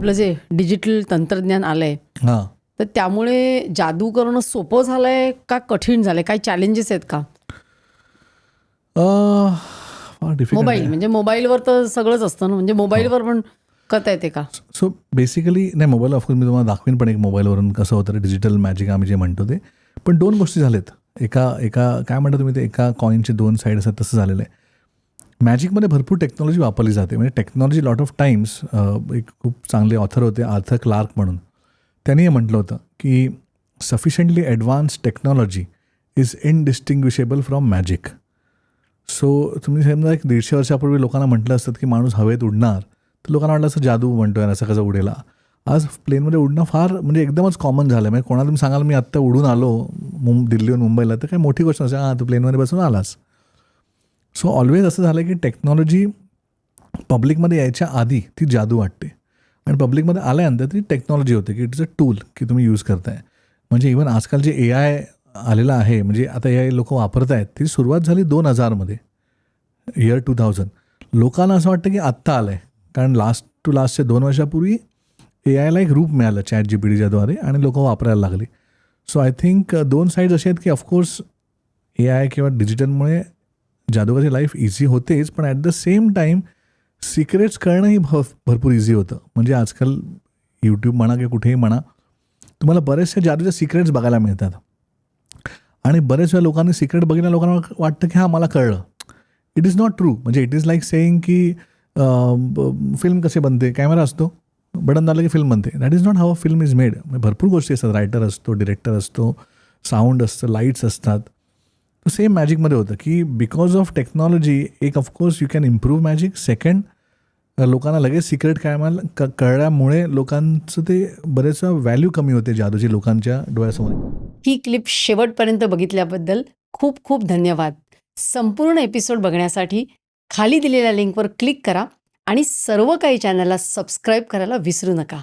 आपलं जे डिजिटल तंत्रज्ञान आलंय हां. तर त्यामुळे जादू करणं सोपं झालंय का कठीण झालंय? काही चॅलेंजेस आहेत का? फार डिफिकल्ट मोबाईल आहे. म्हणजे मोबाईलवर तर सगळंच असतं ना, म्हणजे मोबाईलवर पण करता येते का? सो बेसिकली नाही, मोबाईल ऑफकोर्स मी तुम्हाला दाखवीन पण एक मोबाईलवरून कसं होतं डिजिटल मॅजिक आम्ही जे म्हणतो ते. पण 2 गोष्टी झाल्यात. एका एका काय म्हणता तुम्ही ते, एका कॉईनचे 2 साईड असतात तसं झालेलं आहे. मॅजिकमध्ये भरपूर टेक्नॉलॉजी वापरली जाते. म्हणजे टेक्नॉलॉजी लॉट ऑफ टाईम्स एक खूप चांगले ऑथर होते आर्थर क्लार्क म्हणून. त्यांनी हे म्हटलं होतं की sufficiently advance technology is indistinguishable from magic. So तुम्ही समजा एक 150 वर्षापूर्वी लोकांना म्हटलं असतं की माणूस हवेत उडणार, तर लोकांना वाटलं असं जादू म्हणतोय असं कसं उडेला. आज प्लेनमध्ये उडणं फार म्हणजे एकदमच कॉमन झालं आहे. म्हणजे कोणाला तुम्ही सांगाल मी आत्ता उडून आलो दिल्लीहून मुंबईला, तर काही मोठी गोष्ट नसते. हां, तू प्लेनमध्ये बसून आलास. सो ऑलवेज असं झालं की टेक्नॉलॉजी पब्लिकमध्ये यायच्या आधी ती जादू वाटते आणि पब्लिकमध्ये आल्यानंतर ती टेक्नॉलॉजी होते की इट्स अ टूल की तुम्ही यूज करताय. म्हणजे इव्हन आजकाल जे AI आलेला आहे, म्हणजे आता AI लोक वापरत आहेत, ती सुरुवात झाली 2000 इयर 2000. लोकांना असं वाटतं की आत्ता आलं आहे, कारण लास्टच्या 2 वर्षापूर्वी AIला एक रूप मिळालं ChatGPTच्याद्वारे आणि लोक वापरायला लागली. सो आय थिंक 2 साईड्स असे आहेत की ऑफकोर्स AI किंवा डिजिटलमुळे जादूगाची लाईफ इझी होतेच, पण at the same time secrets कळणंही भरपूर इझी होतं. म्हणजे आजकाल यूट्यूब म्हणा किंवा कुठेही म्हणा, तुम्हाला बरेचसे जादूचे सिक्रेट्स बघायला मिळतात आणि बरेच वेळा लोकांनी सिक्रेट बघितल्या लोकांना वाटतं की हां मला कळलं. It is not true. म्हणजे इट इज लाईक सेईंग की फिल्म कसे बनते, कॅमेरा असतो, बटन दाबलं की फिल्म बनते. That is not how a film is made. भरपूर गोष्टी असतात, रायटर असतो, डिरेक्टर असतो, साऊंड असतं, लाईट्स असतात. तर सेम मॅजिकमध्ये होतं की बिकॉज ऑफ टेक्नॉलॉजी एक of course you can improve magic. Second, लोकांना लगेच सिक्रेट कळल्यामुळे लोकांचं ते बरेच व्हॅल्यू कमी होते जादूची लोकांच्या डोळ्यासमोर. ही क्लिप शेवटपर्यंत बघितल्याबद्दल खूप खूप धन्यवाद. संपूर्ण एपिसोड बघण्यासाठी खाली दिलेल्या लिंकवर क्लिक करा आणि सर्व काही चॅनलला सबस्क्राईब करायला विसरू नका.